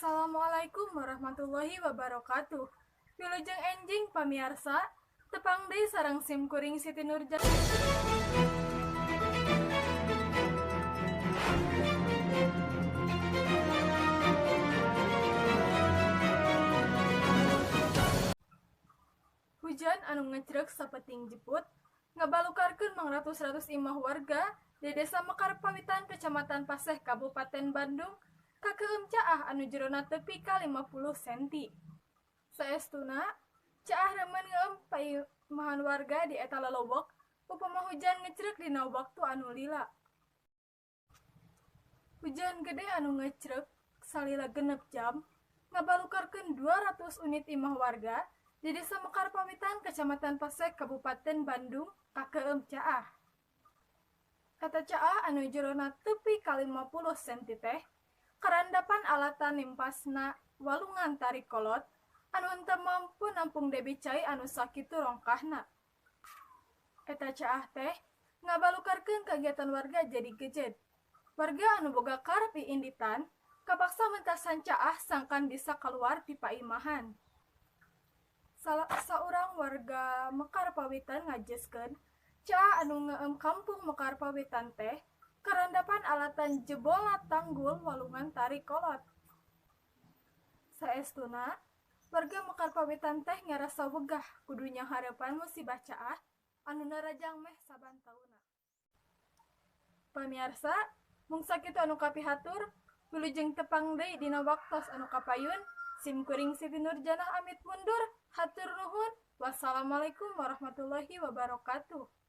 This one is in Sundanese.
Assalamualaikum warahmatullahi wabarakatuh. Wilujeng enjing pamiarsa, tepang deui sareng sim kuring Siti Nurjana. Hujan anu ngecrek sapeting jeput ngabalukarkeun mangratus-ratus imah warga di Desa Mekar Pawitan, Kecamatan Paseh, Kabupaten Bandung, kakeum caah anu jerona tepi ka 50 cm. Saestuna, caah remen ngeuem paimahan warga di eta lolobok upama hujan ngecrek dina waktu anu lila. Hujan gede anu ngecrek salila genep jam ngabalukarkeun 200 unit imah warga di Desa Mekar Pawitan, Kecamatan Paseh, Kabupaten Bandung, kakeum caah. Kata caah anu jerona tepi ka 50 cm teh karandapan alatan nimpasna walungan tarik kolot anu henteu mampu nampung debit cai anu sakitu rongkahna. Eta caah teh ngabalukarkeun kagiatan warga jadi gejed. Warga anu boga karep iinditan kapaksa mentasan caah sangkan bisa keluar ti paimahan. Saurang warga Mekar Pawitan ngajeskeun caah anu ngeuem kampung Mekar Pawitan teh karandapan alatan jebola tanggul walungan tarik kolot. Saestuna, warga Mekar Pawitan teh ngarasa wegah kudunya hareupan musibah caah anu narajang meh saban tauna. Pamiarsa, mung sakitu anu kapihatur, wilujeng tepang deui dina waktos anu kapayun, sim kuring Siti Nurjana amit mundur, hatur nuhun. Wassalamualaikum warahmatullahi wabarakatuh.